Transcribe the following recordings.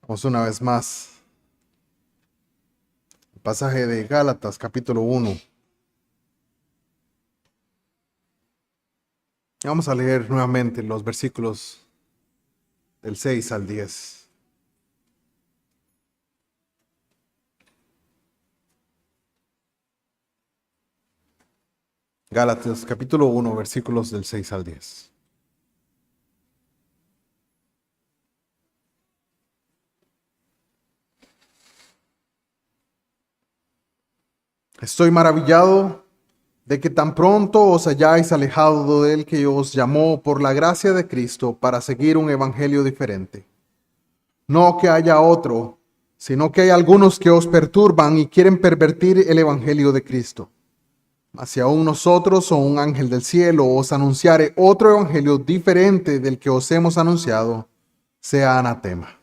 Vamos una vez más. El pasaje de Gálatas, capítulo 1. Vamos a leer nuevamente los versículos del 6 al 10. Gálatas, capítulo 1, versículos del 6 al 10. Estoy maravillado de que tan pronto os hayáis alejado de él que os llamó por la gracia de Cristo para seguir un evangelio diferente. No que haya otro, sino que hay algunos que os perturban y quieren pervertir el evangelio de Cristo. Mas si aún nosotros o un ángel del cielo os anunciare otro evangelio diferente del que os hemos anunciado, sea anatema.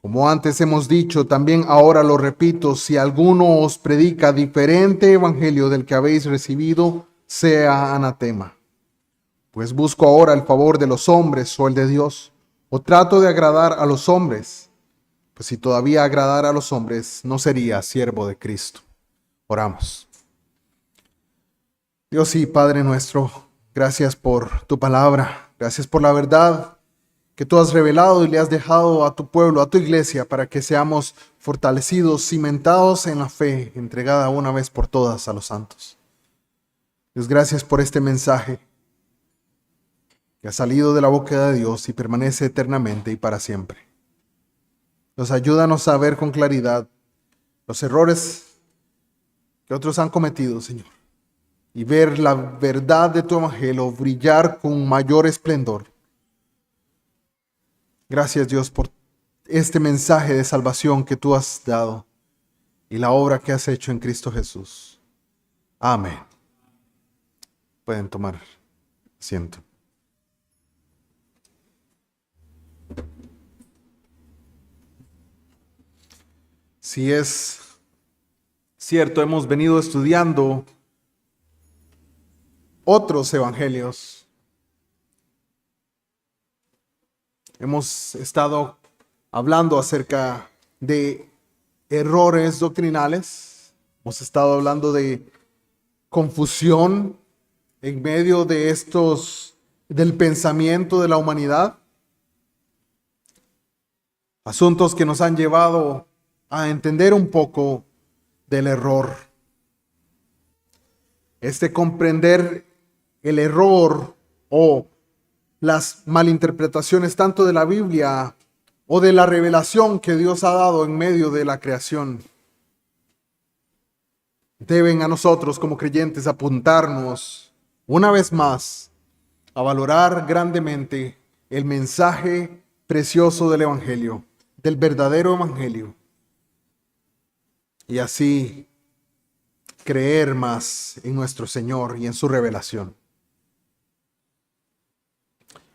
Como antes hemos dicho, también ahora lo repito, si alguno os predica diferente evangelio del que habéis recibido, sea anatema. Pues busco ahora el favor de los hombres o el de Dios, o trato de agradar a los hombres. Pues si todavía agradara a los hombres, no sería siervo de Cristo. Oramos. Dios y Padre nuestro, gracias por tu palabra, gracias por la verdad que tú has revelado y le has dejado a tu pueblo, a tu iglesia, para que seamos fortalecidos, cimentados en la fe, entregada una vez por todas a los santos. Dios, gracias por este mensaje que ha salido de la boca de Dios y permanece eternamente y para siempre. Nos ayúdanos a ver con claridad los errores que otros han cometido, Señor, y ver la verdad de tu evangelio brillar con mayor esplendor. Gracias, Dios, por este mensaje de salvación que tú has dado y la obra que has hecho en Cristo Jesús. Amén. Pueden tomar asiento. Si es cierto, hemos venido estudiando otros evangelios. Hemos estado hablando acerca de errores doctrinales. Hemos estado hablando de confusión en medio de del pensamiento de la humanidad. Asuntos que nos han llevado a entender un poco del error. Comprender el error o las malinterpretaciones tanto de la Biblia o de la revelación que Dios ha dado en medio de la creación, deben a nosotros como creyentes apuntarnos una vez más a valorar grandemente el mensaje precioso del Evangelio, del verdadero Evangelio, y así creer más en nuestro Señor y en su revelación.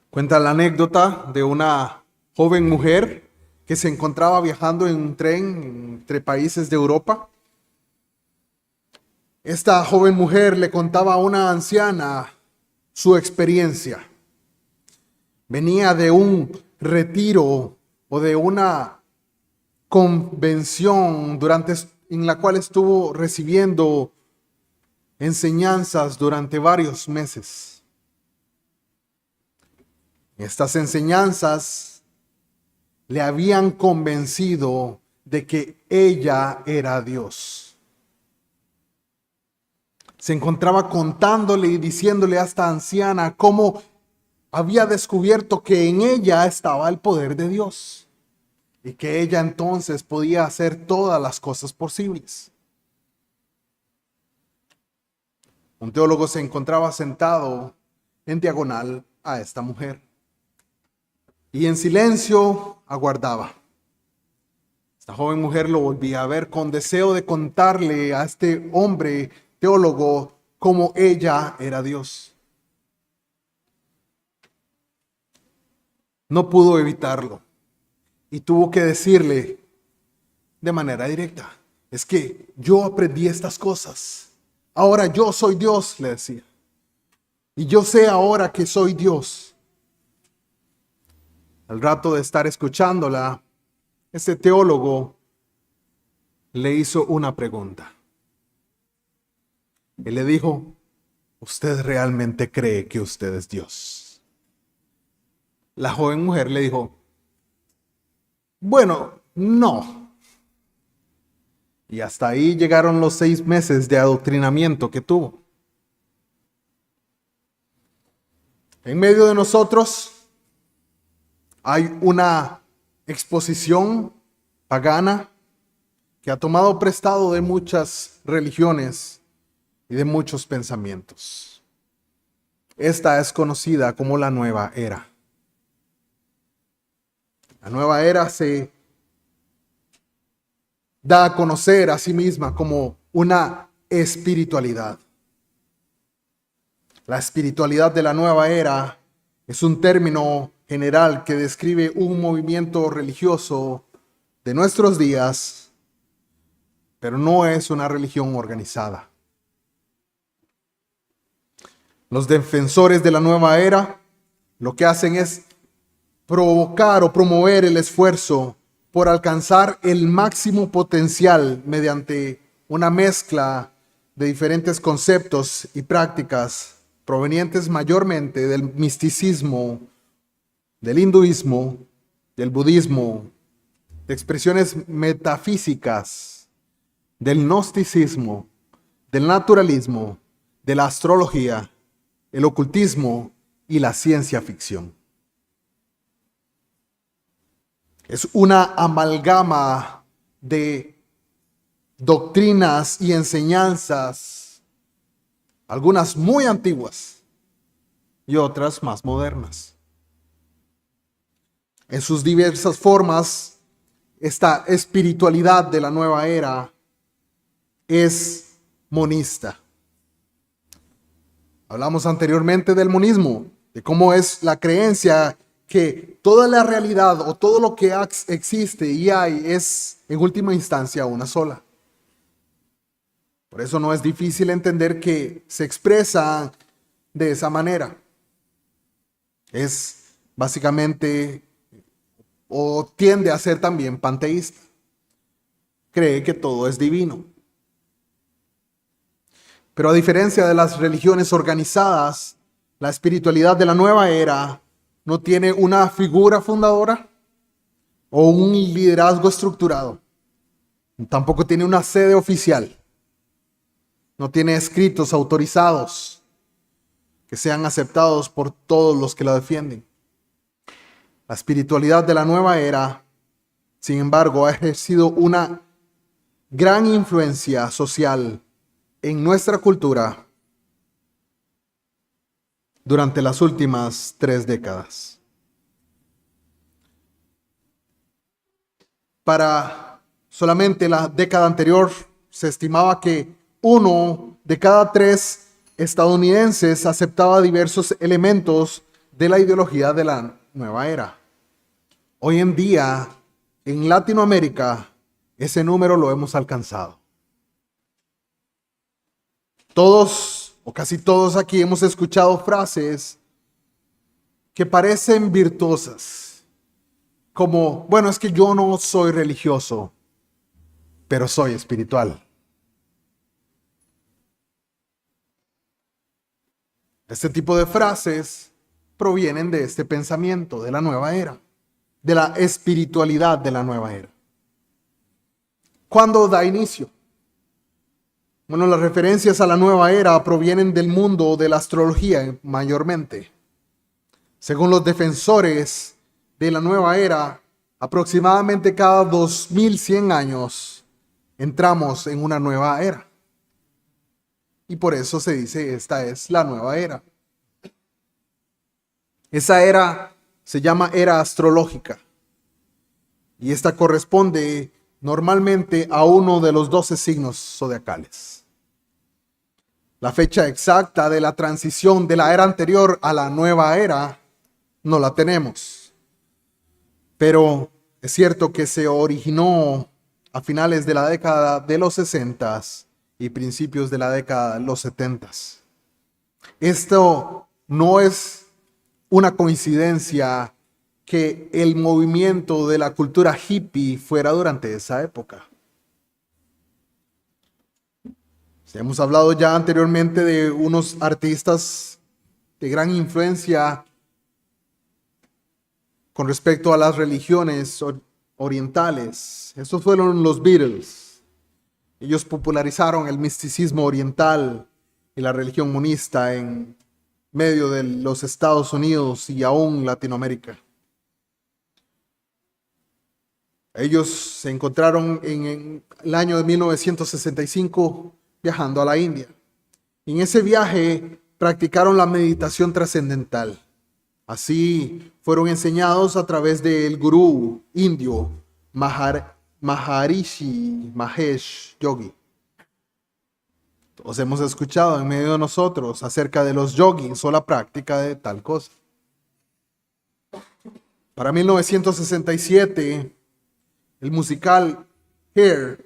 Cuenta la anécdota de una joven mujer que se encontraba viajando en un tren entre países de Europa. Esta joven mujer le contaba a una anciana su experiencia. Venía de un retiro o de una convención en la cual estuvo recibiendo enseñanzas durante varios meses. Estas enseñanzas le habían convencido de que ella era Dios. Se encontraba contándole y diciéndole a esta anciana cómo había descubierto que en ella estaba el poder de Dios y que ella entonces podía hacer todas las cosas posibles. Un teólogo se encontraba sentado en diagonal a esta mujer y en silencio aguardaba. Esta joven mujer lo volvía a ver con deseo de contarle a este hombre teólogo cómo ella era Dios. No pudo evitarlo y tuvo que decirle de manera directa: es que yo aprendí estas cosas. Ahora yo soy Dios, le decía. Y yo sé ahora que soy Dios. Al rato de estar escuchándola, Este teólogo le hizo una pregunta. Él le dijo, ¿usted realmente cree que usted es Dios? La joven mujer le dijo, bueno, no. Y hasta ahí llegaron los 6 meses de adoctrinamiento que tuvo. En medio de nosotros hay una exposición pagana que ha tomado prestado de muchas religiones y de muchos pensamientos. Esta es conocida como la nueva era. La nueva era se da a conocer a sí misma como una espiritualidad. La espiritualidad de la nueva era es un término general que describe un movimiento religioso de nuestros días, pero no es una religión organizada. Los defensores de la nueva era lo que hacen es provocar o promover el esfuerzo por alcanzar el máximo potencial mediante una mezcla de diferentes conceptos y prácticas provenientes mayormente del misticismo, del hinduismo, del budismo, de expresiones metafísicas, del gnosticismo, del naturalismo, de la astrología, el ocultismo y la ciencia ficción. Es una amalgama de doctrinas y enseñanzas, algunas muy antiguas y otras más modernas. En sus diversas formas, esta espiritualidad de la nueva era es monista. Hablamos anteriormente del monismo, de cómo es la creencia que toda la realidad o todo lo que existe y hay es en última instancia una sola. Por eso no es difícil entender que se expresa de esa manera. Es básicamente o tiende a ser también panteísta. Cree que todo es divino. Pero a diferencia de las religiones organizadas, la espiritualidad de la nueva era no tiene una figura fundadora o un liderazgo estructurado. Tampoco tiene una sede oficial. No tiene escritos autorizados que sean aceptados por todos los que la defienden. La espiritualidad de la nueva era, sin embargo, ha ejercido una gran influencia social en nuestra cultura durante las últimas 3 décadas. Para solamente la década anterior, se estimaba que 1 de cada 3 estadounidenses aceptaba diversos elementos de la ideología de la nueva era. Hoy en día, en Latinoamérica, ese número lo hemos alcanzado. Todos o casi todos aquí hemos escuchado frases que parecen virtuosas, como, bueno, es que yo no soy religioso, pero soy espiritual. Este tipo de frases provienen de este pensamiento de la nueva era, de la espiritualidad de la nueva era. ¿Cuándo da inicio? Bueno, las referencias a la nueva era provienen del mundo de la astrología mayormente. Según los defensores de la nueva era, aproximadamente cada 2100 años entramos en una nueva era. Y por eso se dice, esta es la nueva era. Esa era se llama era astrológica. Y esta corresponde normalmente a uno de los 12 signos zodiacales. La fecha exacta de la transición de la era anterior a la nueva era no la tenemos. Pero es cierto que se originó a finales de la década de los 60 y principios de la década de los 70. Esto no es una coincidencia que el movimiento de la cultura hippie fuera durante esa época. Hemos hablado ya anteriormente de unos artistas de gran influencia con respecto a las religiones orientales. Estos fueron los Beatles. Ellos popularizaron el misticismo oriental y la religión monista en medio de los Estados Unidos y aún Latinoamérica. Ellos se encontraron en el año de 1965 viajando a la India. Y en ese viaje practicaron la meditación trascendental. Así fueron enseñados a través del gurú indio Maharishi Mahesh Yogi. Todos hemos escuchado en medio de nosotros acerca de los yogis o la práctica de tal cosa. Para 1967, el musical Hair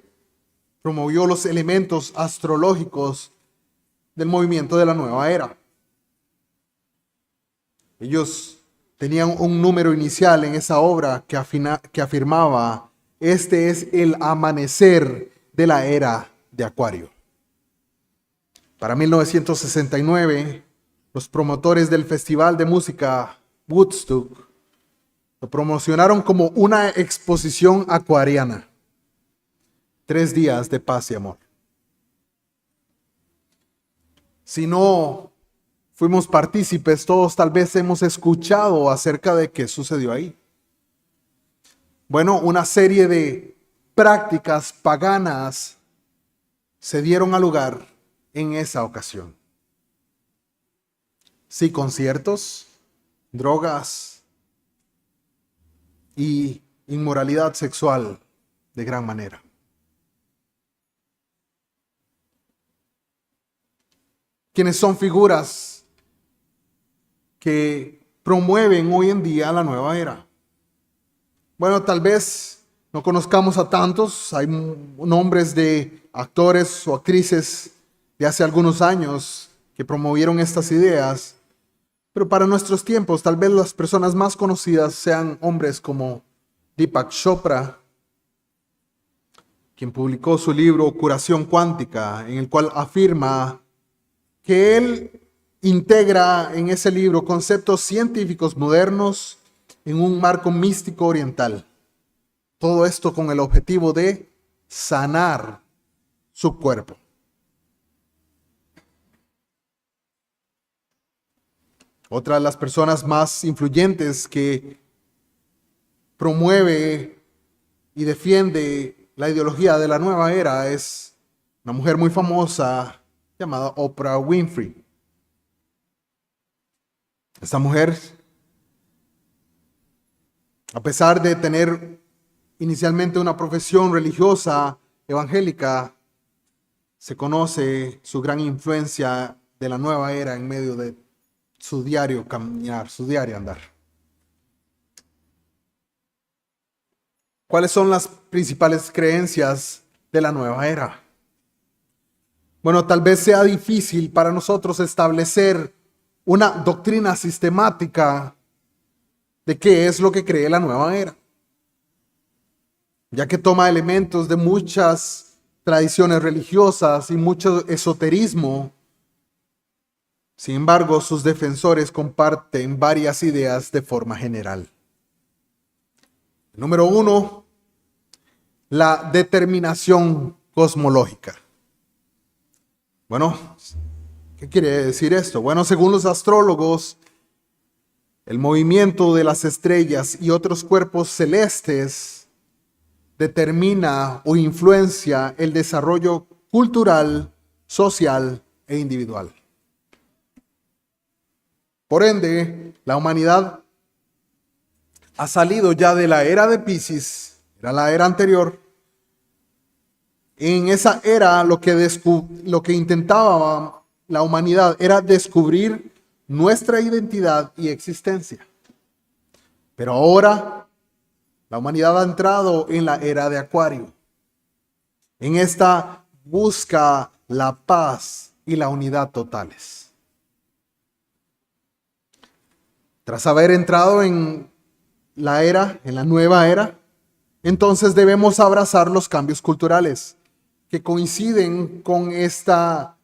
promovió los elementos astrológicos del movimiento de la nueva era. Ellos tenían un número inicial en esa obra que afirmaba: este es el amanecer de la era de Acuario. Para 1969, los promotores del Festival de Música Woodstock lo promocionaron como una exposición acuariana. 3 días de paz y amor. Si no fuimos partícipes, todos tal vez hemos escuchado acerca de qué sucedió ahí. Bueno, una serie de prácticas paganas se dieron a lugar en esa ocasión. Sí, conciertos, drogas y inmoralidad sexual de gran manera. Quienes son figuras que promueven hoy en día la nueva era. Bueno, tal vez no conozcamos a tantos, hay nombres de actores o actrices de hace algunos años que promovieron estas ideas, pero para nuestros tiempos tal vez las personas más conocidas sean hombres como Deepak Chopra, quien publicó su libro Curación Cuántica, en el cual afirma que él integra en ese libro conceptos científicos modernos en un marco místico oriental. Todo esto con el objetivo de sanar su cuerpo. Otra de las personas más influyentes que promueve y defiende la ideología de la nueva era es una mujer muy famosa llamada Oprah Winfrey. Esta mujer, a pesar de tener inicialmente una profesión religiosa evangélica, se conoce su gran influencia de la nueva era en medio de su diario caminar, su diario andar. ¿Cuáles son las principales creencias de la nueva era? Bueno, tal vez sea difícil para nosotros establecer una doctrina sistemática de qué es lo que cree la nueva era, ya que toma elementos de muchas tradiciones religiosas y mucho esoterismo. Sin embargo, sus defensores comparten varias ideas de forma general. Número 1, la determinación cosmológica. Bueno, ¿qué quiere decir esto? Bueno, según los astrólogos, el movimiento de las estrellas y otros cuerpos celestes determina o influencia el desarrollo cultural, social e individual. Por ende, la humanidad ha salido ya de la era de Piscis, era la era anterior. En esa era lo que intentaba la humanidad era descubrir nuestra identidad y existencia. Pero ahora la humanidad ha entrado en la era de Acuario. En esta busca la paz y la unidad totales. Tras haber entrado en en la nueva era, entonces debemos abrazar los cambios culturales que coinciden con esta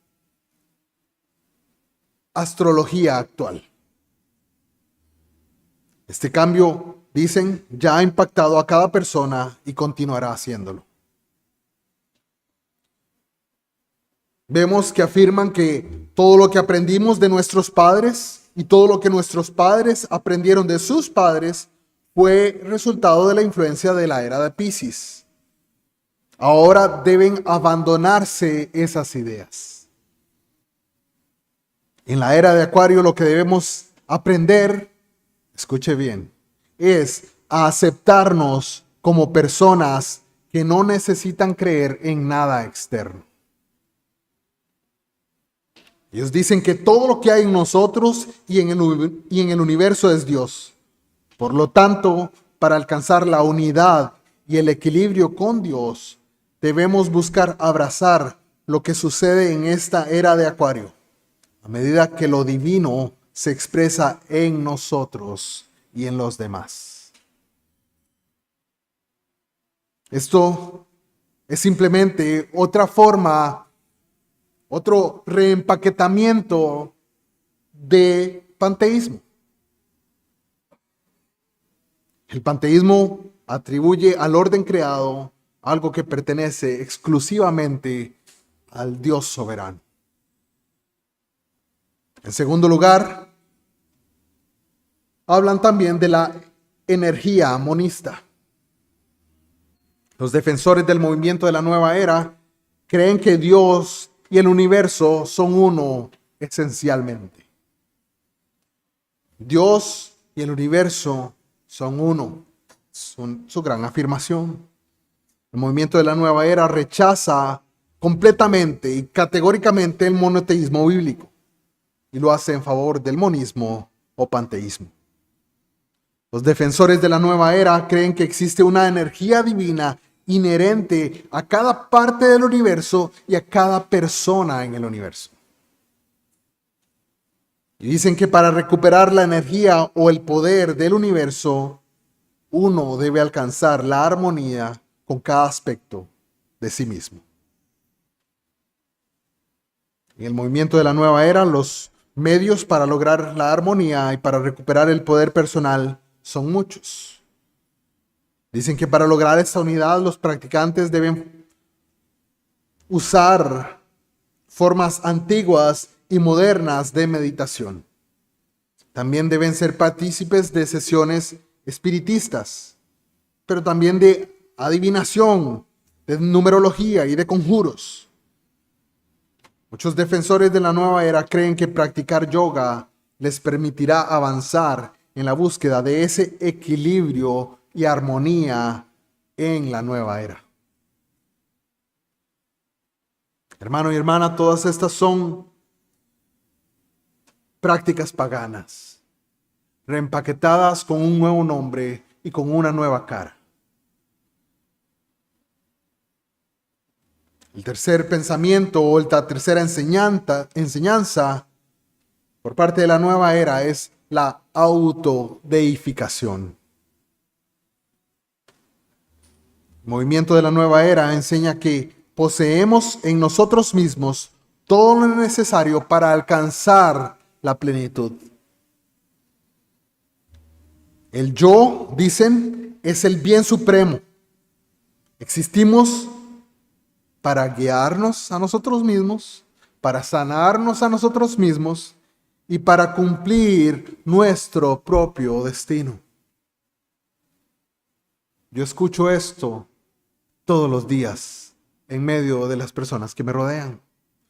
astrología actual. Este cambio, dicen, ya ha impactado a cada persona y continuará haciéndolo. Vemos que afirman que todo lo que aprendimos de nuestros padres y todo lo que nuestros padres aprendieron de sus padres fue resultado de la influencia de la era de Piscis. Ahora deben abandonarse esas ideas. En la era de Acuario lo que debemos aprender, escuche bien, es a aceptarnos como personas que no necesitan creer en nada externo. Ellos dicen que todo lo que hay en nosotros y en el universo es Dios. Por lo tanto, para alcanzar la unidad y el equilibrio con Dios, debemos buscar abrazar lo que sucede en esta era de Acuario, a medida que lo divino se expresa en nosotros y en los demás. Esto es simplemente otra forma, otro reempaquetamiento de panteísmo. El panteísmo atribuye al orden creado algo que pertenece exclusivamente al Dios soberano. En segundo lugar, hablan también de la energía monista. Los defensores del movimiento de la nueva era creen que Dios y el universo son uno esencialmente. Dios y el universo son uno. Son su gran afirmación. El movimiento de la nueva era rechaza completamente y categóricamente el monoteísmo bíblico y lo hace en favor del monismo o panteísmo. Los defensores de la nueva era creen que existe una energía divina inherente a cada parte del universo y a cada persona en el universo. Y dicen que para recuperar la energía o el poder del universo, uno debe alcanzar la armonía con cada aspecto de sí mismo. En el movimiento de la nueva era, los medios para lograr la armonía y para recuperar el poder personal son muchos. Dicen que para lograr esta unidad, los practicantes deben usar formas antiguas y modernas de meditación. También deben ser partícipes de sesiones espiritistas, pero también de adivinación, de numerología y de conjuros. Muchos defensores de la nueva era creen que practicar yoga les permitirá avanzar en la búsqueda de ese equilibrio y armonía en la nueva era. Hermano y hermana, todas estas son prácticas paganas, reempaquetadas con un nuevo nombre y con una nueva cara. El tercer pensamiento o la tercera enseñanza por parte de la nueva era es la autodeificación. El movimiento de la nueva era enseña que poseemos en nosotros mismos todo lo necesario para alcanzar la plenitud. El yo, dicen, es el bien supremo. Existimos para guiarnos a nosotros mismos, para sanarnos a nosotros mismos y para cumplir nuestro propio destino. Yo escucho esto todos los días en medio de las personas que me rodean.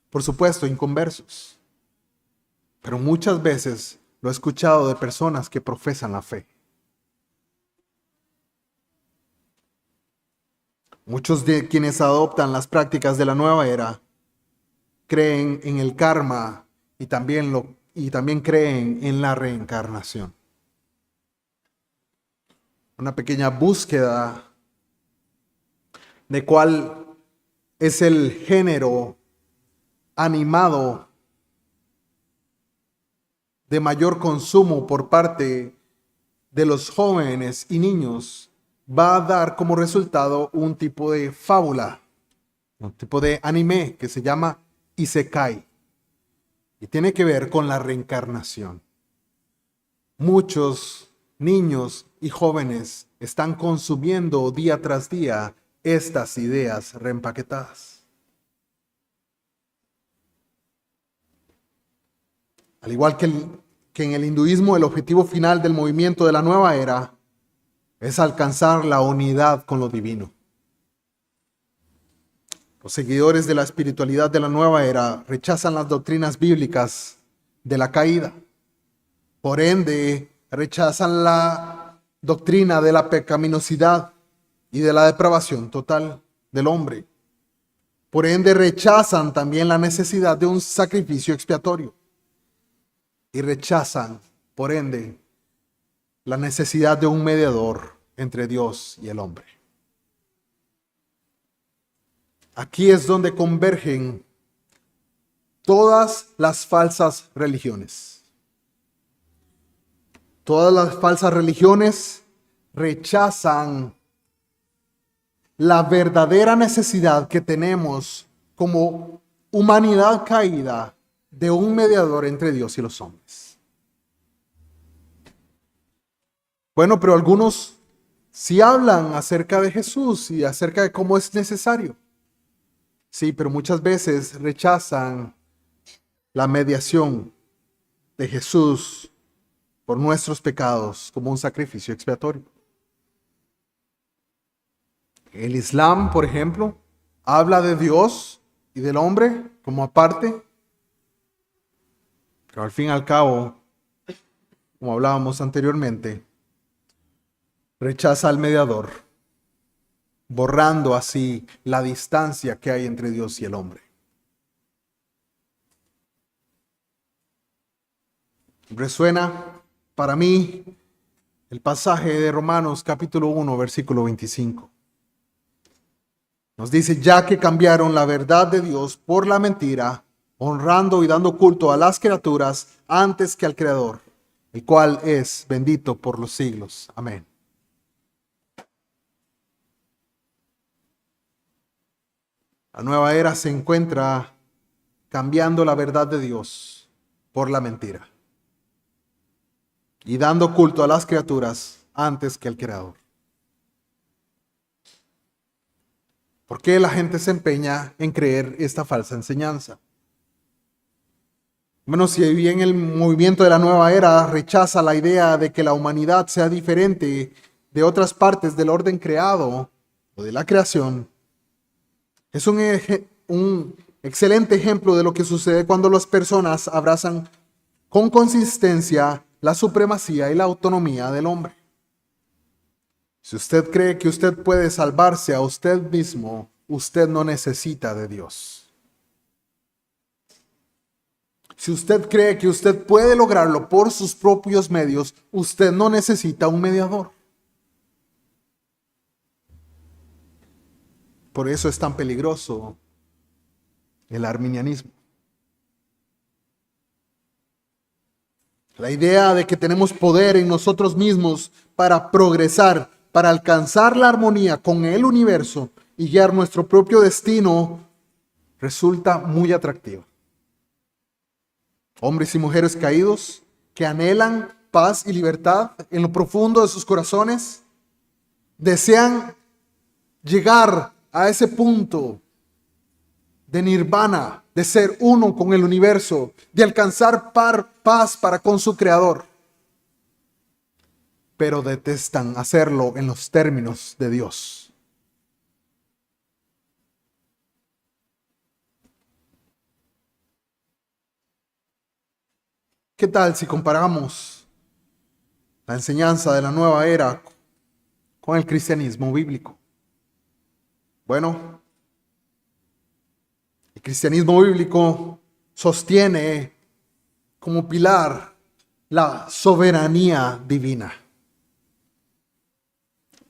Por supuesto, inconversos. Pero muchas veces lo he escuchado de personas que profesan la fe. Muchos de quienes adoptan las prácticas de la nueva era creen en el karma y también creen en la reencarnación. Una pequeña búsqueda de cuál es el género animado de mayor consumo por parte de los jóvenes y niños va a dar como resultado un tipo de fábula, un tipo de anime que se llama Isekai y tiene que ver con la reencarnación. Muchos niños y jóvenes están consumiendo día tras día estas ideas reempaquetadas. Al igual que en el hinduismo, el objetivo final del movimiento de la nueva era es alcanzar la unidad con lo divino. Los seguidores de la espiritualidad de la nueva era rechazan las doctrinas bíblicas de la caída. Por ende, rechazan la doctrina de la pecaminosidad y de la depravación total del hombre. Por ende, rechazan también la necesidad de un sacrificio expiatorio. Y rechazan, por ende, la necesidad de un mediador entre Dios y el hombre. Aquí es donde convergen todas las falsas religiones. Todas las falsas religiones rechazan la verdadera necesidad que tenemos como humanidad caída de un mediador entre Dios y los hombres. Bueno, pero algunos sí hablan acerca de Jesús y acerca de cómo es necesario. Sí, pero muchas veces rechazan la mediación de Jesús por nuestros pecados como un sacrificio expiatorio. El Islam, por ejemplo, habla de Dios y del hombre como aparte, pero al fin y al cabo, como hablábamos anteriormente, rechaza al mediador, borrando así la distancia que hay entre Dios y el hombre. Resuena para mí el pasaje de Romanos capítulo 1, versículo 25. Nos dice, ya que cambiaron la verdad de Dios por la mentira, honrando y dando culto a las criaturas antes que al Creador, el cual es bendito por los siglos. Amén. La nueva era se encuentra cambiando la verdad de Dios por la mentira y dando culto a las criaturas antes que al Creador. ¿Por qué la gente se empeña en creer esta falsa enseñanza? Bueno, si bien el movimiento de la nueva era rechaza la idea de que la humanidad sea diferente de otras partes del orden creado o de la creación, es un excelente ejemplo de lo que sucede cuando las personas abrazan con consistencia la supremacía y la autonomía del hombre. Si usted cree que usted puede salvarse a usted mismo, usted no necesita de Dios. Si usted cree que usted puede lograrlo por sus propios medios, usted no necesita un mediador. Por eso es tan peligroso el arminianismo. La idea de que tenemos poder en nosotros mismos para progresar, para alcanzar la armonía con el universo y guiar nuestro propio destino, resulta muy atractiva. Hombres y mujeres caídos que anhelan paz y libertad en lo profundo de sus corazones, desean llegar a ese punto de nirvana, de ser uno con el universo, de alcanzar paz para con su Creador. Pero detestan hacerlo en los términos de Dios. ¿Qué tal si comparamos la enseñanza de la nueva era con el cristianismo bíblico? Bueno, el cristianismo bíblico sostiene como pilar la soberanía divina.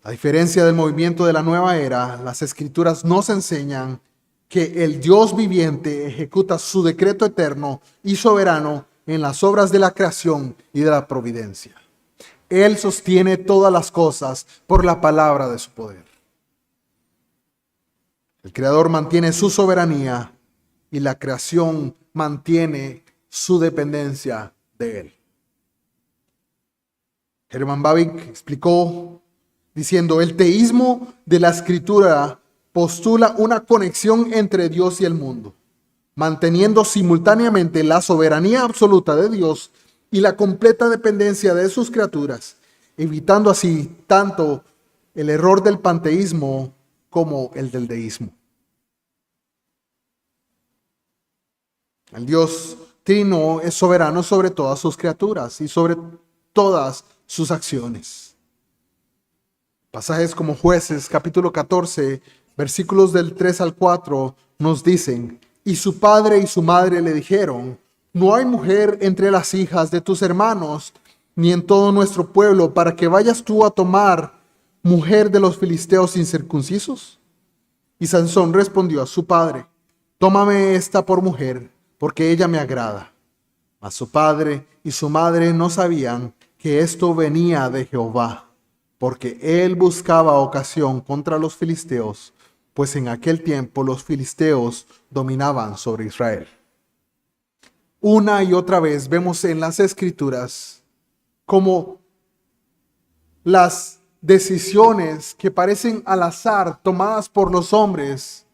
A diferencia del movimiento de la nueva era, las escrituras nos enseñan que el Dios viviente ejecuta su decreto eterno y soberano en las obras de la creación y de la providencia. Él sostiene todas las cosas por la palabra de su poder. El Creador mantiene su soberanía y la creación mantiene su dependencia de Él. Herman Bavinck explicó diciendo: el teísmo de la Escritura postula una conexión entre Dios y el mundo, manteniendo simultáneamente la soberanía absoluta de Dios y la completa dependencia de sus criaturas, evitando así tanto el error del panteísmo como el del deísmo. El Dios Trino es soberano sobre todas sus criaturas y sobre todas sus acciones. Pasajes como Jueces, capítulo 14, versículos del 3 al 4, nos dicen: y su padre y su madre le dijeron: no hay mujer entre las hijas de tus hermanos, ni en todo nuestro pueblo, para que vayas tú a tomar mujer de los filisteos incircuncisos. Y Sansón respondió a su padre: tómame esta por mujer, porque ella me agrada. Mas su padre y su madre no sabían que esto venía de Jehová, porque él buscaba ocasión contra los filisteos, pues en aquel tiempo los filisteos dominaban sobre Israel. Una y otra vez vemos en las Escrituras cómo las decisiones que parecen al azar tomadas por los hombres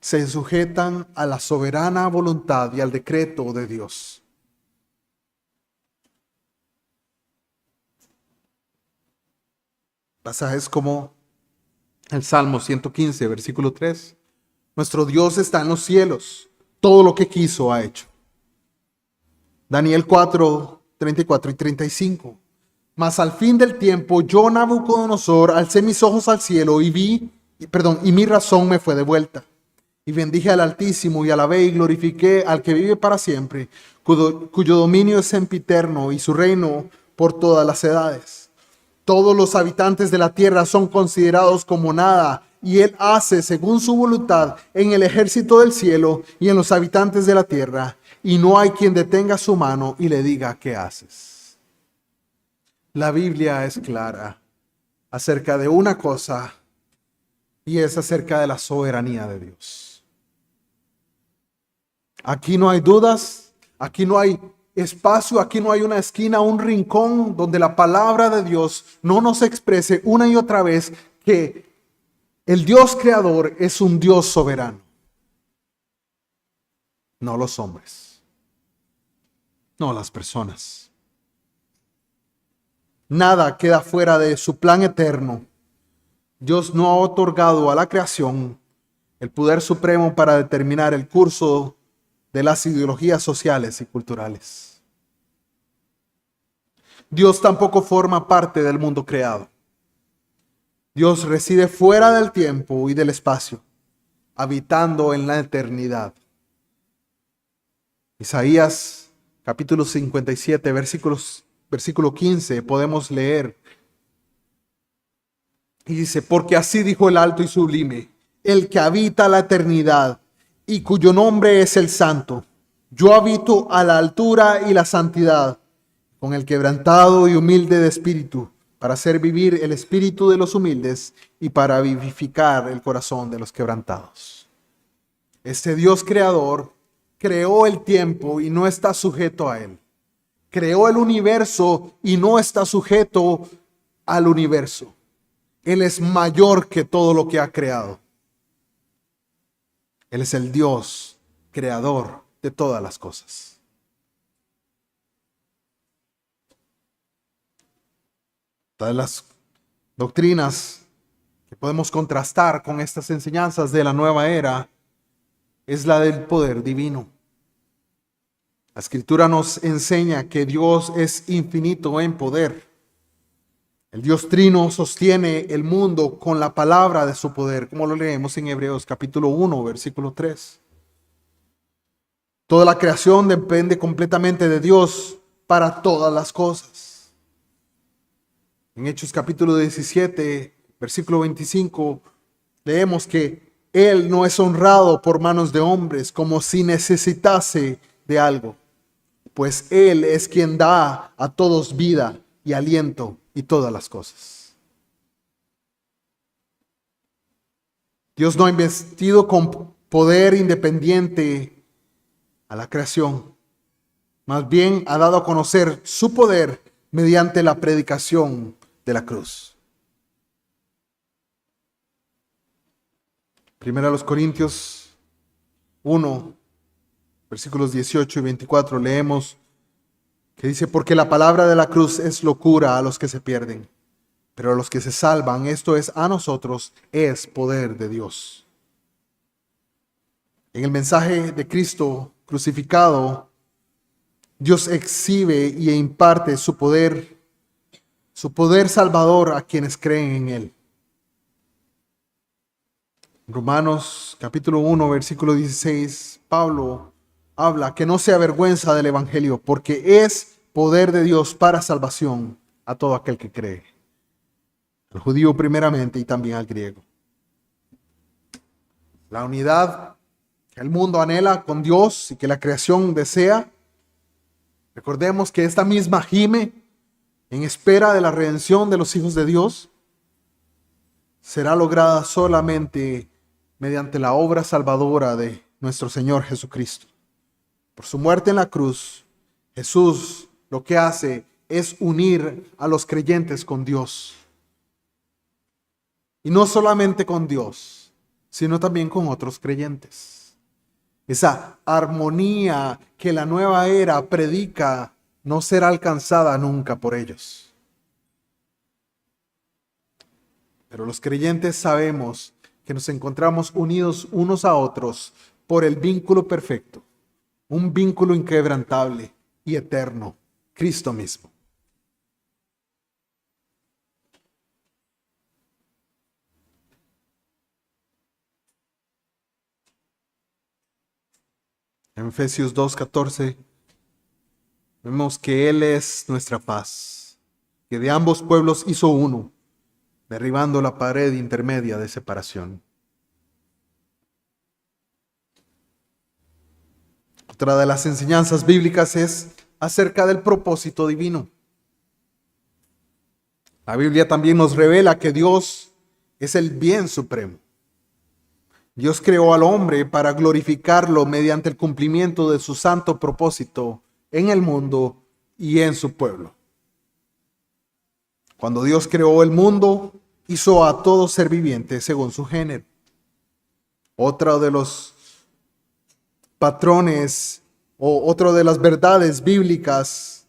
se sujetan a la soberana voluntad y al decreto de Dios. Pasajes como el Salmo 115, versículo 3. Nuestro Dios está en los cielos, todo lo que quiso ha hecho. Daniel 4, 34 y 35. Mas al fin del tiempo, yo, Nabucodonosor, alcé mis ojos al cielo y mi razón me fue devuelta. Y bendije al Altísimo y alabé y glorifiqué al que vive para siempre, cuyo dominio es sempiterno y su reino por todas las edades. Todos los habitantes de la tierra son considerados como nada, y Él hace según su voluntad en el ejército del cielo y en los habitantes de la tierra, y no hay quien detenga su mano y le diga: ¿qué haces? La Biblia es clara acerca de una cosa, y es acerca de la soberanía de Dios. Aquí no hay dudas, aquí no hay espacio, aquí no hay una esquina, un rincón donde la palabra de Dios no nos exprese una y otra vez que el Dios creador es un Dios soberano. No los hombres, no las personas. Nada queda fuera de su plan eterno. Dios no ha otorgado a la creación el poder supremo para determinar el curso de las ideologías sociales y culturales. Dios tampoco forma parte del mundo creado. Dios reside fuera del tiempo y del espacio, habitando en la eternidad. Isaías capítulo 57, versículo 15, podemos leer. Y dice: porque así dijo el alto y sublime, el que habita la eternidad y cuyo nombre es el Santo. Yo habito a la altura y la santidad, con el quebrantado y humilde de espíritu, para hacer vivir el espíritu de los humildes y para vivificar el corazón de los quebrantados. Este Dios creador creó el tiempo y no está sujeto a él. Creó el universo y no está sujeto al universo. Él es mayor que todo lo que ha creado. Él es el Dios creador de todas las cosas. Todas las doctrinas que podemos contrastar con estas enseñanzas de la nueva era es la del poder divino. La Escritura nos enseña que Dios es infinito en poder. El Dios Trino sostiene el mundo con la palabra de su poder, como lo leemos en Hebreos capítulo 1, versículo 3. Toda la creación depende completamente de Dios para todas las cosas. En Hechos capítulo 17, versículo 25, leemos que Él no es honrado por manos de hombres como si necesitase de algo, pues Él es quien da a todos vida y aliento y todas las cosas. Dios no ha investido con poder independiente a la creación. Más bien ha dado a conocer su poder mediante la predicación de la cruz. Primera a los Corintios 1, versículos 18 y 24, leemos que dice: porque la palabra de la cruz es locura a los que se pierden, pero a los que se salvan, esto es, a nosotros, es poder de Dios. En el mensaje de Cristo crucificado, Dios exhibe y imparte su poder salvador a quienes creen en Él. Romanos capítulo 1, versículo 16, Pablo habla que no se avergüenza del Evangelio, porque es poder de Dios para salvación a todo aquel que cree. Al judío primeramente y también al griego. La unidad que el mundo anhela con Dios y que la creación desea. Recordemos que esta misma gime en espera de la redención de los hijos de Dios. Será lograda solamente mediante la obra salvadora de nuestro Señor Jesucristo. Por su muerte en la cruz, Jesús lo que hace es unir a los creyentes con Dios. Y no solamente con Dios, sino también con otros creyentes. Esa armonía que la nueva era predica no será alcanzada nunca por ellos. Pero los creyentes sabemos que nos encontramos unidos unos a otros por el vínculo perfecto, un vínculo inquebrantable y eterno, Cristo mismo. En Efesios 2:14 vemos que Él es nuestra paz, que de ambos pueblos hizo uno, derribando la pared intermedia de separación. Otra de las enseñanzas bíblicas es acerca del propósito divino. La Biblia también nos revela que Dios es el bien supremo. Dios creó al hombre para glorificarlo mediante el cumplimiento de su santo propósito en el mundo y en su pueblo. Cuando Dios creó el mundo, hizo a todo ser viviente según su género. Otro de los patrones o otra de las verdades bíblicas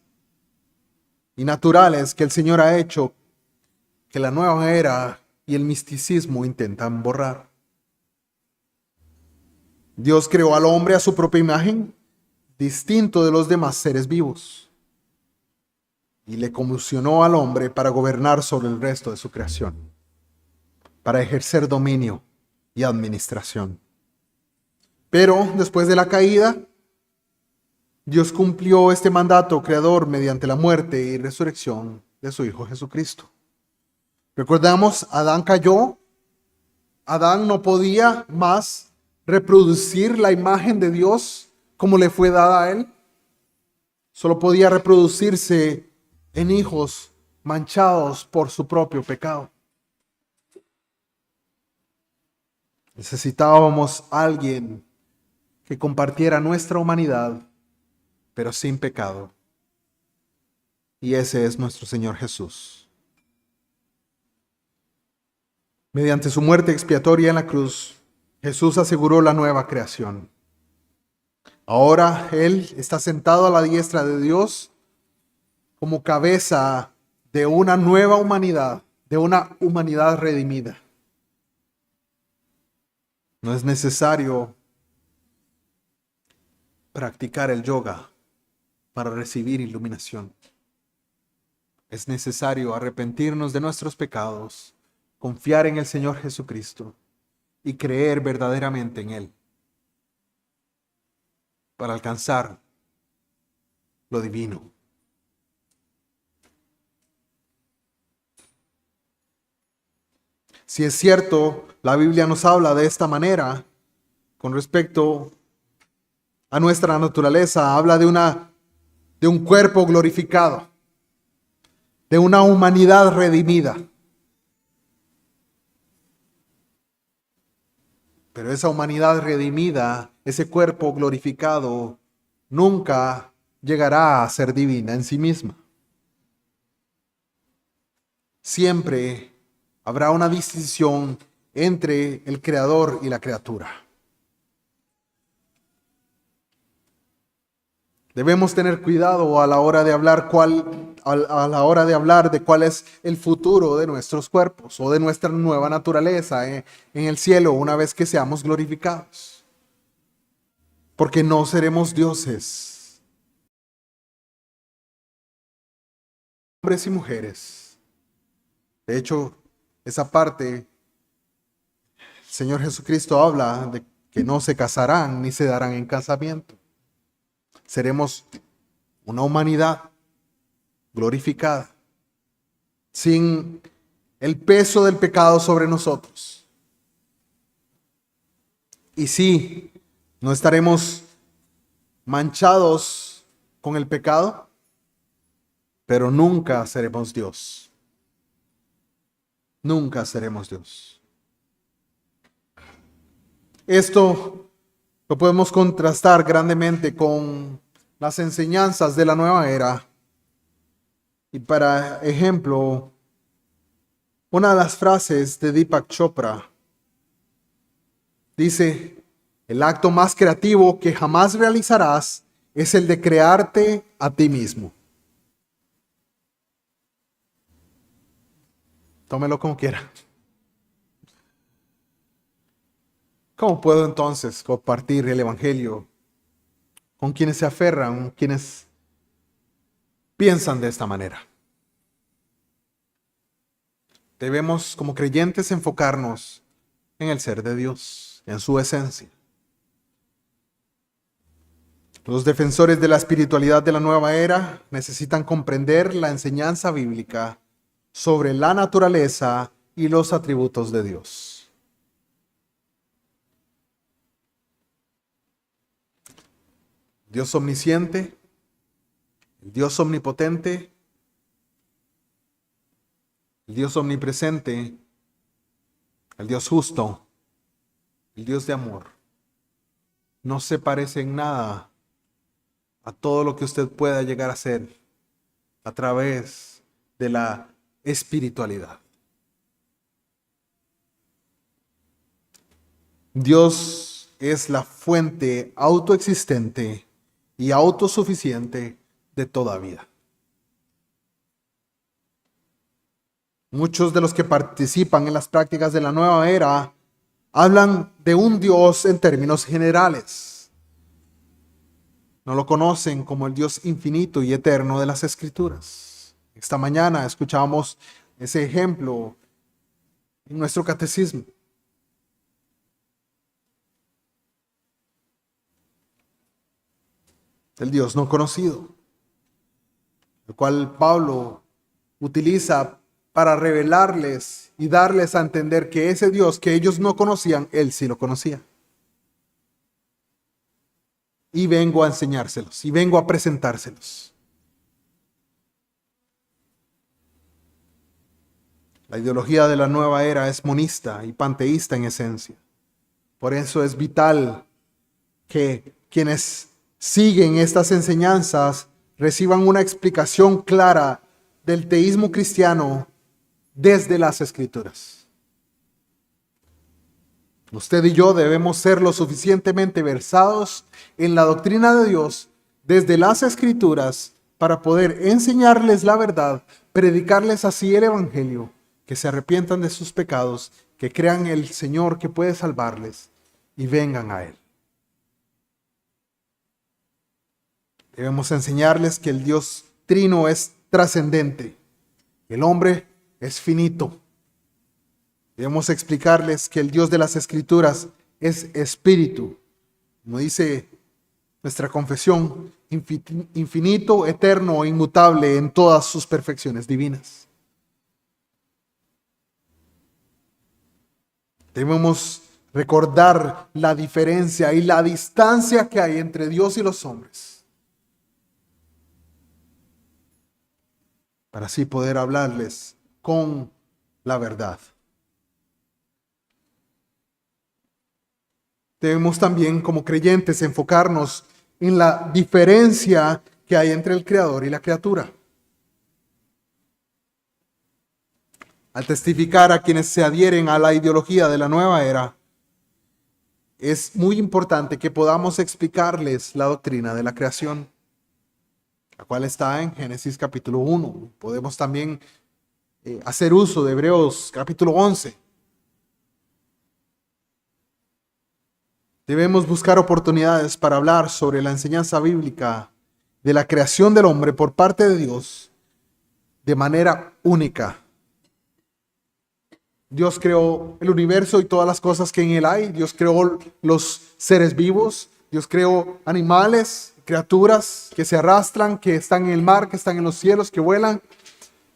y naturales que el Señor ha hecho, que la nueva era y el misticismo intentan borrar. Dios creó al hombre a su propia imagen, distinto de los demás seres vivos, y le comisionó al hombre para gobernar sobre el resto de su creación, para ejercer dominio y administración. Pero después de la caída, Dios cumplió este mandato creador mediante la muerte y resurrección de su Hijo Jesucristo. Recordamos, Adán cayó. Adán no podía más reproducir la imagen de Dios como le fue dada a él. Solo podía reproducirse en hijos manchados por su propio pecado. Necesitábamos a alguien que compartiera nuestra humanidad, pero sin pecado. Y ese es nuestro Señor Jesús. Mediante su muerte expiatoria en la cruz, Jesús aseguró la nueva creación. Ahora Él está sentado a la diestra de Dios como cabeza de una nueva humanidad, de una humanidad redimida. No es necesario practicar el yoga para recibir iluminación. Es necesario arrepentirnos de nuestros pecados, confiar en el Señor Jesucristo y creer verdaderamente en Él para alcanzar lo divino. Si es cierto, la Biblia nos habla de esta manera con respecto a nuestra naturaleza, habla de un cuerpo glorificado. de una humanidad redimida. Pero esa humanidad redimida, ese cuerpo glorificado, nunca llegará a ser divina en sí misma. Siempre habrá una distinción entre el creador y la criatura. Debemos tener cuidado a la hora de hablar de cuál es el futuro de nuestros cuerpos o de nuestra nueva naturaleza en el cielo una vez que seamos glorificados. Porque no seremos dioses. Hombres y mujeres. De hecho, esa parte, el Señor Jesucristo habla de que no se casarán ni se darán en casamiento. Seremos una humanidad glorificada, sin el peso del pecado sobre nosotros. Y sí, no estaremos manchados con el pecado, pero nunca seremos Dios. Nunca seremos Dios. Esto lo podemos contrastar grandemente con las enseñanzas de la nueva era. Y para ejemplo, una de las frases de Deepak Chopra dice: el acto más creativo que jamás realizarás es el de crearte a ti mismo. Tómelo como quiera. ¿Cómo puedo entonces compartir el Evangelio con quienes se aferran, quienes piensan de esta manera? Debemos, como creyentes, enfocarnos en el ser de Dios, en su esencia. Los defensores de la espiritualidad de la nueva era necesitan comprender la enseñanza bíblica sobre la naturaleza y los atributos de Dios. Dios omnisciente, el Dios omnipotente, el Dios omnipresente, el Dios justo, el Dios de amor, no se parece en nada a todo lo que usted pueda llegar a ser a través de la espiritualidad. Dios es la fuente autoexistente y autosuficiente de toda vida. Muchos de los que participan en las prácticas de la nueva era hablan de un Dios en términos generales. No lo conocen como el Dios infinito y eterno de las Escrituras. Esta mañana escuchábamos ese ejemplo en nuestro catecismo. El Dios no conocido, el cual Pablo utiliza para revelarles y darles a entender que ese Dios que ellos no conocían, Él sí lo conocía. Y vengo a enseñárselos, y vengo a presentárselos. La ideología de la nueva era es monista y panteísta en esencia. Por eso es vital que quienes siguen estas enseñanzas reciban una explicación clara del teísmo cristiano desde las Escrituras. Usted y yo debemos ser lo suficientemente versados en la doctrina de Dios desde las Escrituras para poder enseñarles la verdad, predicarles así el Evangelio, que se arrepientan de sus pecados, que crean en el Señor que puede salvarles y vengan a Él. Debemos enseñarles que el Dios trino es trascendente, el hombre es finito. Debemos explicarles que el Dios de las Escrituras es espíritu, como dice nuestra confesión, infinito, eterno, inmutable en todas sus perfecciones divinas. Debemos recordar la diferencia y la distancia que hay entre Dios y los hombres. para así poder hablarles con la verdad. Debemos también, como creyentes, enfocarnos en la diferencia que hay entre el Creador y la criatura. Al testificar a quienes se adhieren a la ideología de la nueva era, es muy importante que podamos explicarles la doctrina de la creación, la cual está en Génesis capítulo 1. Podemos también hacer uso de Hebreos capítulo 11. Debemos buscar oportunidades para hablar sobre la enseñanza bíblica de la creación del hombre por parte de Dios de manera única. Dios creó el universo y todas las cosas que en él hay. Dios creó los seres vivos. Dios creó animales, criaturas que se arrastran, que están en el mar, que están en los cielos, que vuelan.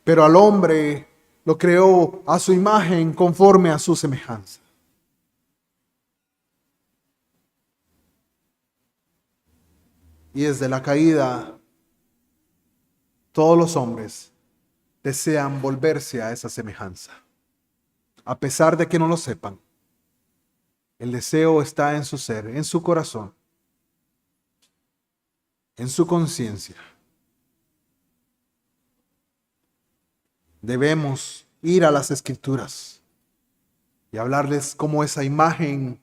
Pero al hombre lo creó a su imagen, conforme a su semejanza. Y desde la caída, todos los hombres desean volverse a esa semejanza. A pesar de que no lo sepan, el deseo está en su ser, en su corazón, en su conciencia. Debemos ir a las Escrituras y hablarles cómo esa imagen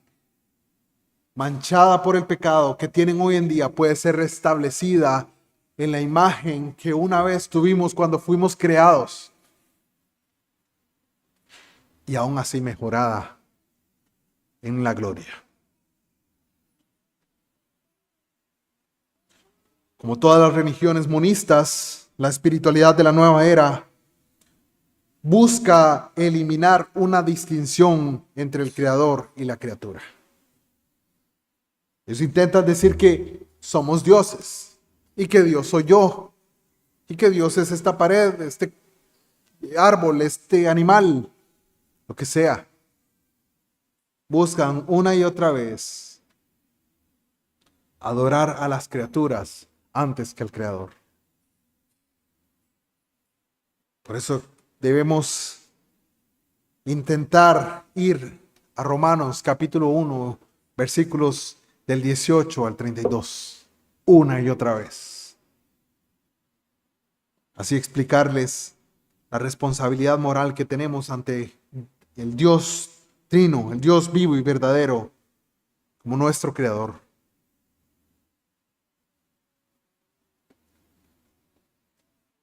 manchada por el pecado que tienen hoy en día puede ser restablecida en la imagen que una vez tuvimos cuando fuimos creados, y aún así mejorada en la gloria. Como todas las religiones monistas, la espiritualidad de la nueva era busca eliminar una distinción entre el creador y la criatura. Ellos intentan decir que somos dioses y que Dios soy yo y que Dios es esta pared, este árbol, este animal, lo que sea. Buscan una y otra vez adorar a las criaturas antes que al Creador. Por eso debemos intentar ir a Romanos capítulo 1, versículos del 18 al 32, una y otra vez. Así explicarles la responsabilidad moral que tenemos ante el Dios Trino, el Dios vivo y verdadero, como nuestro Creador.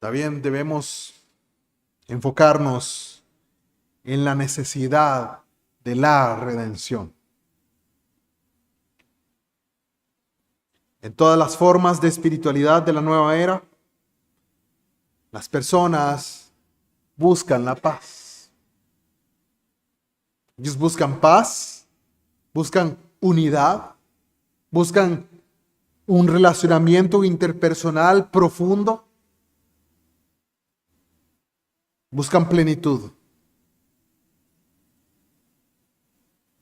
También debemos enfocarnos en la necesidad de la redención. En todas las formas de espiritualidad de la nueva era, las personas buscan la paz. Ellos buscan paz, buscan unidad, buscan un relacionamiento interpersonal profundo, buscan plenitud.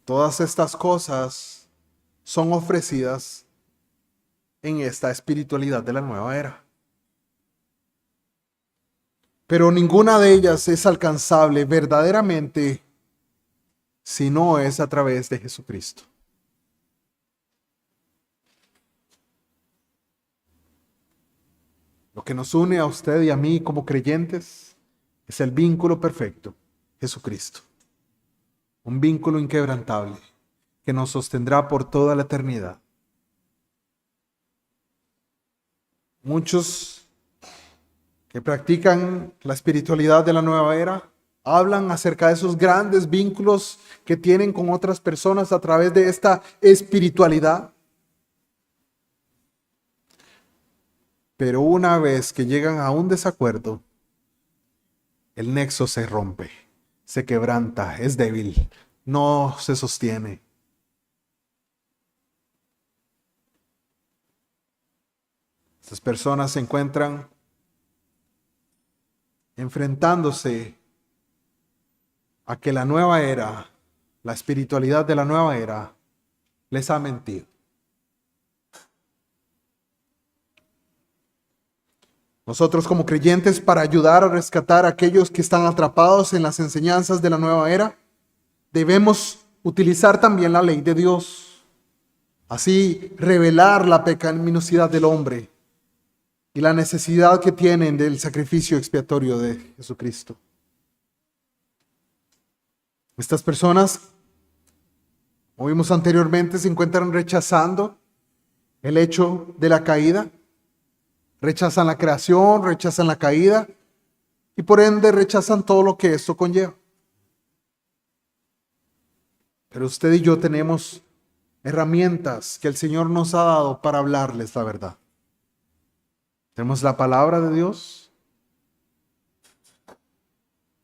Todas estas cosas son ofrecidas en esta espiritualidad de la nueva era. Pero ninguna de ellas es alcanzable verdaderamente si no es a través de Jesucristo. Lo que nos une a usted y a mí como creyentes es el vínculo perfecto, Jesucristo. Un vínculo inquebrantable que nos sostendrá por toda la eternidad. Muchos que practican la espiritualidad de la nueva era hablan acerca de esos grandes vínculos que tienen con otras personas a través de esta espiritualidad. Pero una vez que llegan a un desacuerdo, el nexo se rompe, se quebranta, es débil, no se sostiene. Estas personas se encuentran enfrentándose a que la nueva era, la espiritualidad de la nueva era, les ha mentido. Nosotros como creyentes, para ayudar a rescatar a aquellos que están atrapados en las enseñanzas de la nueva era, debemos utilizar también la ley de Dios. Así revelar la pecaminosidad del hombre y la necesidad que tienen del sacrificio expiatorio de Jesucristo. Estas personas, como vimos anteriormente, se encuentran rechazando el hecho de la caída. Rechazan la creación, rechazan la caída y por ende rechazan todo lo que esto conlleva. Pero usted y yo tenemos herramientas que el Señor nos ha dado para hablarles la verdad. Tenemos la palabra de Dios,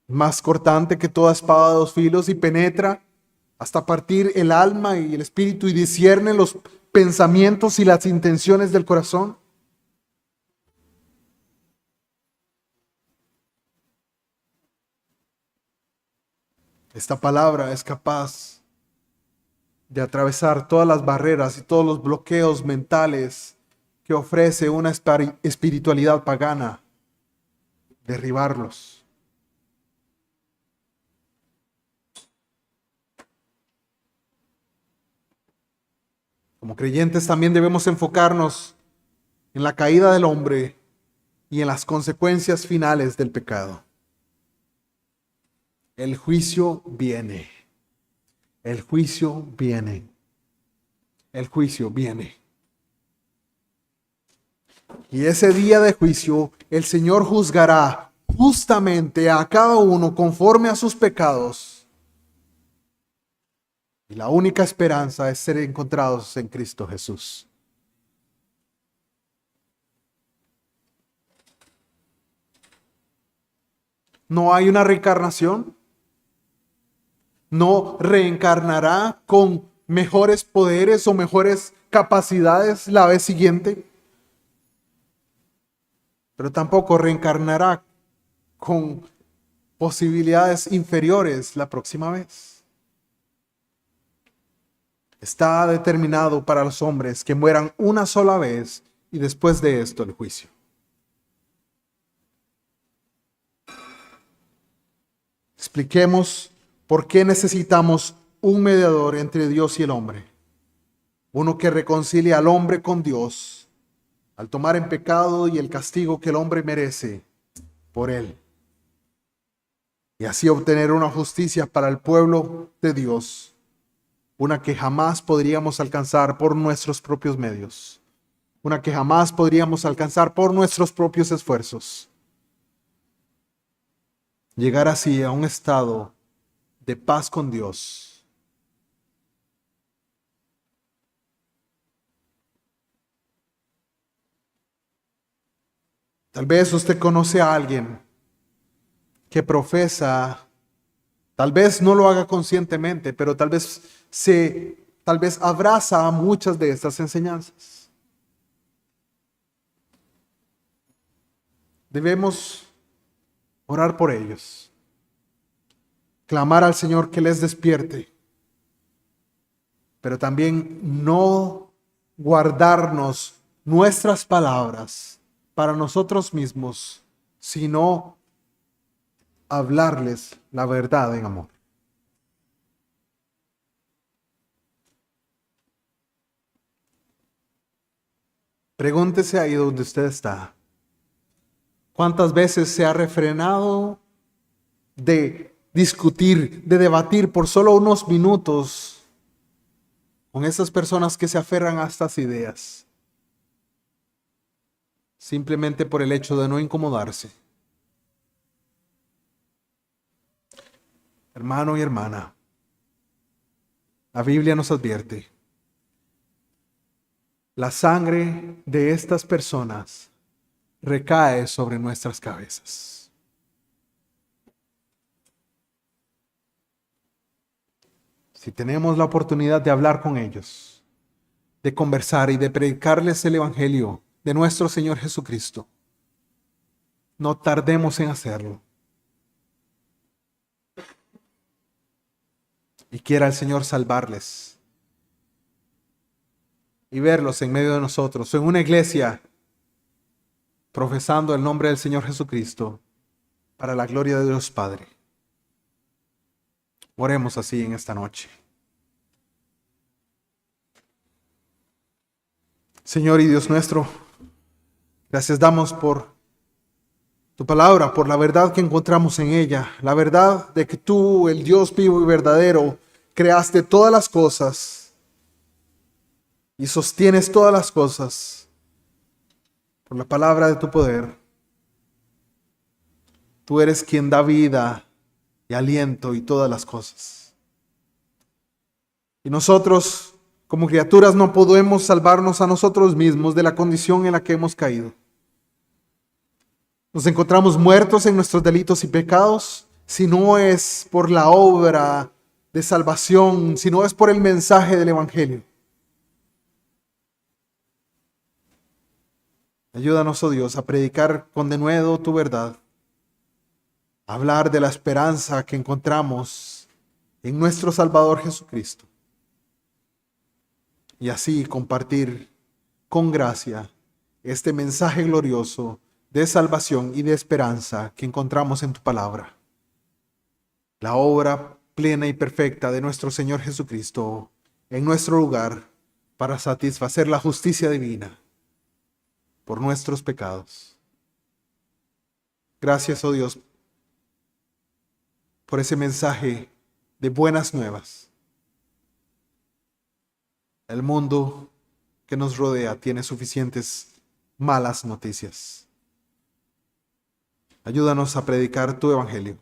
más cortante que toda espada de dos filos y penetra hasta partir el alma y el espíritu y discierne los pensamientos y las intenciones del corazón. Esta palabra es capaz de atravesar todas las barreras y todos los bloqueos mentales que ofrece una espiritualidad pagana, derribarlos. Como creyentes también debemos enfocarnos en la caída del hombre y en las consecuencias finales del pecado. El juicio viene. El juicio viene. El juicio viene. Y ese día de juicio, el Señor juzgará justamente a cada uno conforme a sus pecados. Y la única esperanza es ser encontrados en Cristo Jesús. No hay una reencarnación. No reencarnará con mejores poderes o mejores capacidades la vez siguiente. Pero tampoco reencarnará con posibilidades inferiores la próxima vez. Está determinado para los hombres que mueran una sola vez y después de esto el juicio. Expliquemos por qué necesitamos un mediador entre Dios y el hombre. Uno que reconcilie al hombre con Dios al tomar en pecado y el castigo que el hombre merece por él. Y así obtener una justicia para el pueblo de Dios, una que jamás podríamos alcanzar por nuestros propios medios, una que jamás podríamos alcanzar por nuestros propios esfuerzos. Llegar así a un estado de paz con Dios. Tal vez usted conoce a alguien que profesa, tal vez no lo haga conscientemente, pero tal vez abraza a muchas de estas enseñanzas. Debemos orar por ellos, clamar al Señor que les despierte, pero también no guardarnos nuestras palabras para nosotros mismos, sino hablarles la verdad en amor. Pregúntese ahí donde usted está. ¿Cuántas veces se ha refrenado de discutir, de debatir por solo unos minutos con esas personas que se aferran a estas ideas? Simplemente por el hecho de no incomodarse. Hermano y hermana, la Biblia nos advierte: la sangre de estas personas recae sobre nuestras cabezas. Si tenemos la oportunidad de hablar con ellos, de conversar y de predicarles el Evangelio de nuestro Señor Jesucristo, no tardemos en hacerlo. Y quiera el Señor salvarles y verlos en medio de nosotros, en una iglesia profesando el nombre del Señor Jesucristo para la gloria de Dios Padre. Oremos así en esta noche. Señor y Dios nuestro, gracias damos por tu palabra, por la verdad que encontramos en ella, la verdad de que tú, el Dios vivo y verdadero, creaste todas las cosas y sostienes todas las cosas por la palabra de tu poder. Tú eres quien da vida y aliento y todas las cosas. Y nosotros, como criaturas, no podemos salvarnos a nosotros mismos de la condición en la que hemos caído. Nos encontramos muertos en nuestros delitos y pecados, si no es por la obra de salvación, si no es por el mensaje del Evangelio. Ayúdanos, oh Dios, a predicar con denuedo tu verdad, a hablar de la esperanza que encontramos en nuestro Salvador Jesucristo, y así compartir con gracia este mensaje glorioso de salvación y de esperanza que encontramos en tu palabra. La obra plena y perfecta de nuestro Señor Jesucristo en nuestro lugar para satisfacer la justicia divina por nuestros pecados. Gracias, oh Dios, por ese mensaje de buenas nuevas. El mundo que nos rodea tiene suficientes malas noticias. Ayúdanos a predicar tu evangelio,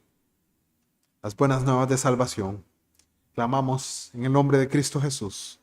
las buenas nuevas de salvación. Clamamos en el nombre de Cristo Jesús.